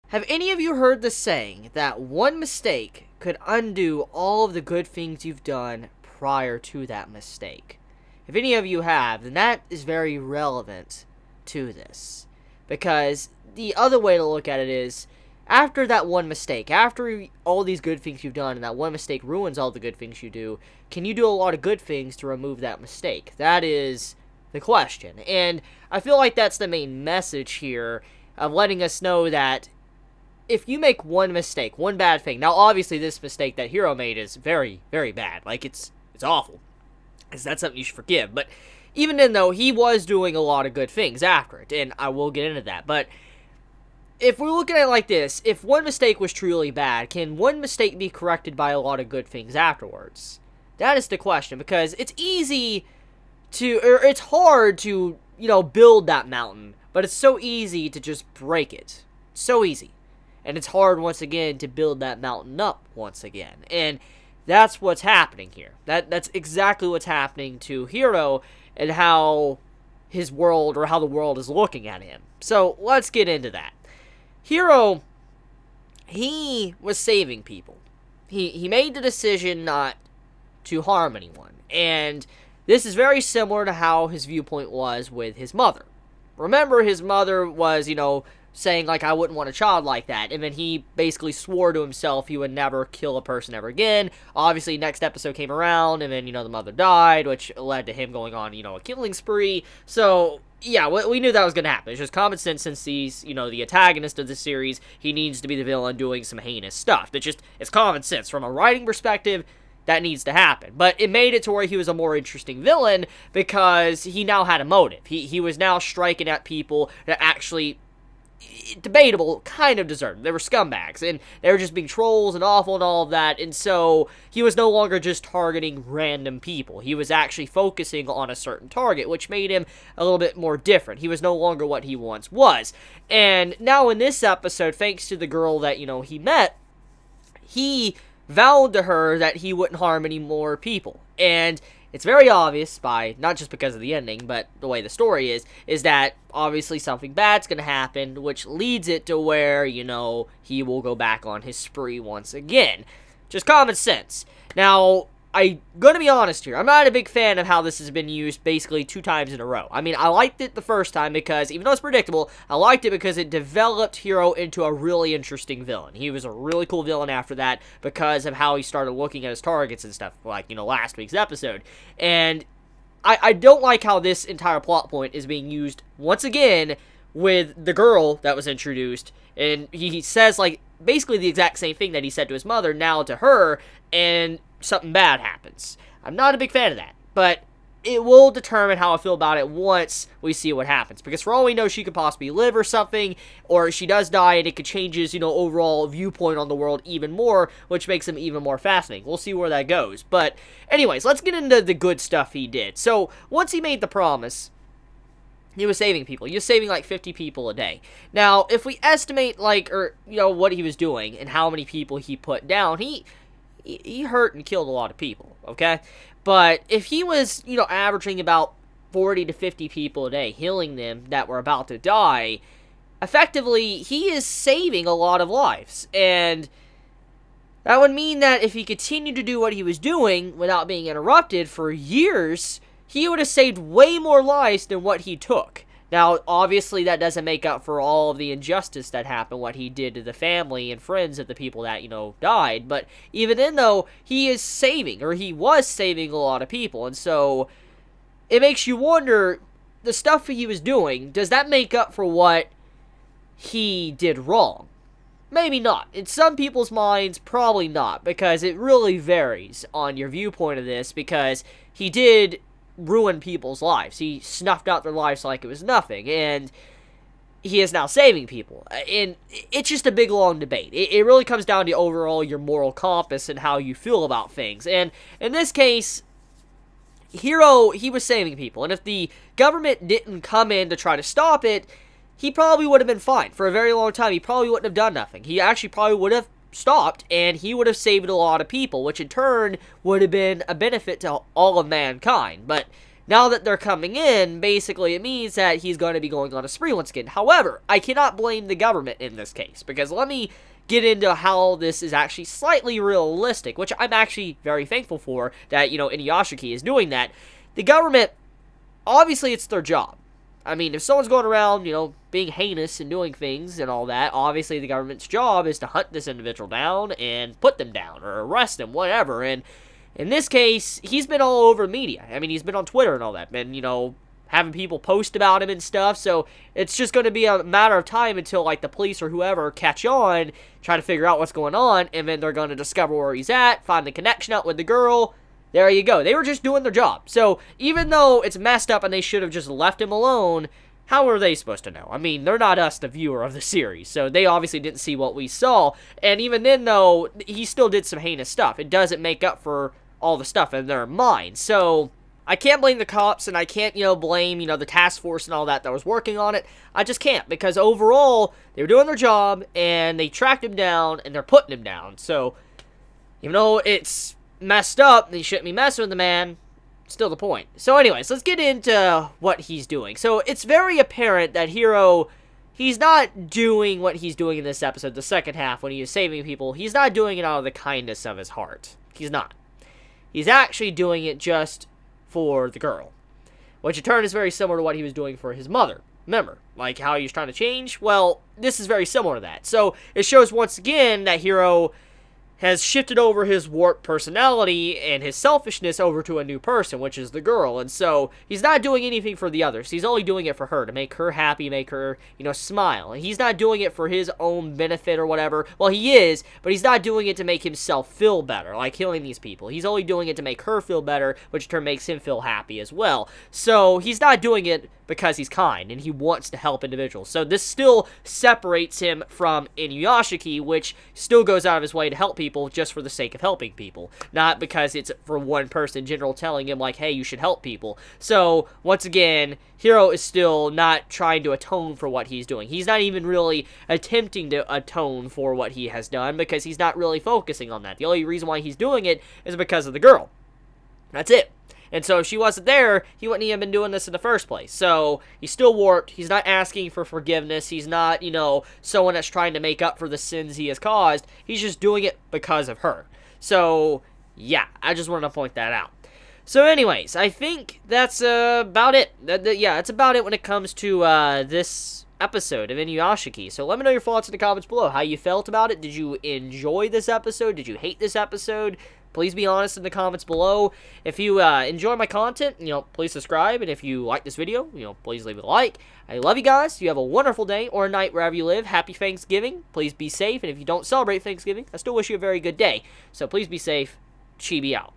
Have any of you heard the saying that one mistake could undo all of the good things you've done prior to that mistake? If any of you have, then that is very relevant to this. Because the other way to look at it is, after that one mistake, after all these good things you've done and that one mistake ruins all the good things you do, can you do a lot of good things to remove that mistake? That is the question. And I feel like that's the main message here of letting us know that if you make one mistake, one bad thing, now obviously this mistake that Hiro made is very, very bad. Like, it's awful. Because that's something you should forgive. But even then, though, he was doing a lot of good things after it, and I will get into that. But if we're looking at it like this, if one mistake was truly bad, can one mistake be corrected by a lot of good things afterwards? That is the question, because it's easy to, or it's hard to, build that mountain, but it's so easy to just break it. So easy. And it's hard, once again, to build that mountain up once again. And that's what's happening here. That's exactly what's happening to Hiro and how his world, or how the world is looking at him. So, let's get into that. Hiro, he was saving people. He made the decision not to harm anyone. And this is very similar to how his viewpoint was with his mother. Remember, his mother was, saying, like, I wouldn't want a child like that. And then he basically swore to himself he would never kill a person ever again. Obviously, next episode came around, and then, the mother died, which led to him going on, a killing spree. So, yeah, we knew that was going to happen. It's just common sense since he's, the antagonist of the series. He needs to be the villain doing some heinous stuff. It's common sense. From a writing perspective, that needs to happen. But it made it to where he was a more interesting villain because he now had a motive. He was now striking at people that actually, debatable, kind of deserved. They were scumbags, and they were just being trolls and awful and all of that, and so he was no longer just targeting random people. He was actually focusing on a certain target, which made him a little bit more different. He was no longer what he once was. And now in this episode, thanks to the girl that, he met, he vowed to her that he wouldn't harm any more people. And it's very obvious not just because of the ending, but the way the story is that obviously something bad's going to happen, which leads it to where, he will go back on his spree once again. Just common sense. Now, I'm going to be honest here. I'm not a big fan of how this has been used basically 2 times in a row. I mean, I liked it the first time because, even though it's predictable, I liked it because it developed Hiro into a really interesting villain. He was a really cool villain after that because of how he started looking at his targets and stuff, like, last week's episode. And I don't like how this entire plot point is being used once again with the girl that was introduced. And he says, like, basically the exact same thing that he said to his mother, now to her, and something bad happens. I'm not a big fan of that, but it will determine how I feel about it once we see what happens, because for all we know, she could possibly live or something, or she does die, and it could change his, overall viewpoint on the world even more, which makes him even more fascinating. We'll see where that goes, but anyways, let's get into the good stuff he did. So, once he made the promise, he was saving people. He was saving like 50 people a day. Now, if we estimate what he was doing and how many people he put down, he hurt and killed a lot of people, okay? But if he was, averaging about 40 to 50 people a day, healing them that were about to die, effectively, he is saving a lot of lives. And that would mean that if he continued to do what he was doing without being interrupted for years, he would have saved way more lives than what he took. Now, obviously, that doesn't make up for all of the injustice that happened, what he did to the family and friends of the people that, died. But even then, though, he was saving a lot of people. And so, it makes you wonder, the stuff he was doing, does that make up for what he did wrong? Maybe not. In some people's minds, probably not, because it really varies on your viewpoint of this, because he did ruin people's lives. He snuffed out their lives like it was nothing, and he is now saving people. And it's just a big, long debate. It really comes down to overall your moral compass and how you feel about things. And in this case, Hiro, he was saving people, and if the government didn't come in to try to stop it, he probably would have been fine. For a very long time, he probably wouldn't have done nothing. He actually probably would have stopped, and he would have saved a lot of people, which in turn would have been a benefit to all of mankind. But now that they're coming in, basically it means that he's going to be going on a spree once again. However, I cannot blame the government in this case, because let me get into how this is actually slightly realistic, which I'm actually very thankful for, that, Inuyashiki is doing that. The government, obviously it's their job. I mean, if someone's going around, being heinous and doing things and all that, obviously the government's job is to hunt this individual down and put them down or arrest them, whatever. And in this case, he's been all over media. I mean, he's been on Twitter and all that, and, having people post about him and stuff. So it's just going to be a matter of time until, like, the police or whoever catch on, try to figure out what's going on, and then they're going to discover where he's at, find the connection up with the girl. There you go. They were just doing their job. So even though it's messed up and they should have just left him alone, how are they supposed to know? I mean, they're not us, the viewer of the series, so they obviously didn't see what we saw. And even then, though, he still did some heinous stuff. It doesn't make up for all the stuff in their mind. So I can't blame the cops, and I can't, blame, the task force and all that was working on it. I just can't, because overall, they were doing their job, and they tracked him down, and they're putting him down. So, even though it's messed up, and you shouldn't be messing with the man, still the point. So anyways, let's get into what he's doing. So it's very apparent that Hiro, he's not doing what he's doing in this episode, the second half, when he is saving people. He's not doing it out of the kindness of his heart. He's not. He's actually doing it just for the girl, which in turn is very similar to what he was doing for his mother. Remember, like how he was trying to change? Well, this is very similar to that. So it shows once again that Hiro has shifted over his warped personality and his selfishness over to a new person, which is the girl. And so he's not doing anything for the others. He's only doing it for her, to make her happy, make her, smile. And he's not doing it for his own benefit or whatever. Well, he is, but he's not doing it to make himself feel better, like healing these people. He's only doing it to make her feel better, which in turn makes him feel happy as well. So he's not doing it because he's kind and he wants to help individuals. So this still separates him from Inuyashiki, which still goes out of his way to help people just for the sake of helping people, not because it's for one person in general telling him, like, hey, you should help people. So once again, Hiro is still not trying to atone for what he's doing. He's not even really attempting to atone for what he has done, because he's not really focusing on that. The only reason why he's doing it is because of the girl. That's it. And so if she wasn't there, he wouldn't even been doing this in the first place. So he's still warped. He's not asking for forgiveness. He's not, someone that's trying to make up for the sins he has caused. He's just doing it because of her. So, yeah, I just wanted to point that out. So anyways, I think that's about it. Yeah, that's about it when it comes to this episode of Inuyashiki. So let me know your thoughts in the comments below. How you felt about it? Did you enjoy this episode? Did you hate this episode? Please be honest in the comments below. If you enjoy my content, please subscribe. And if you like this video, please leave a like. I love you guys. You have a wonderful day or night wherever you live. Happy Thanksgiving. Please be safe. And if you don't celebrate Thanksgiving, I still wish you a very good day. So please be safe. Chibi out.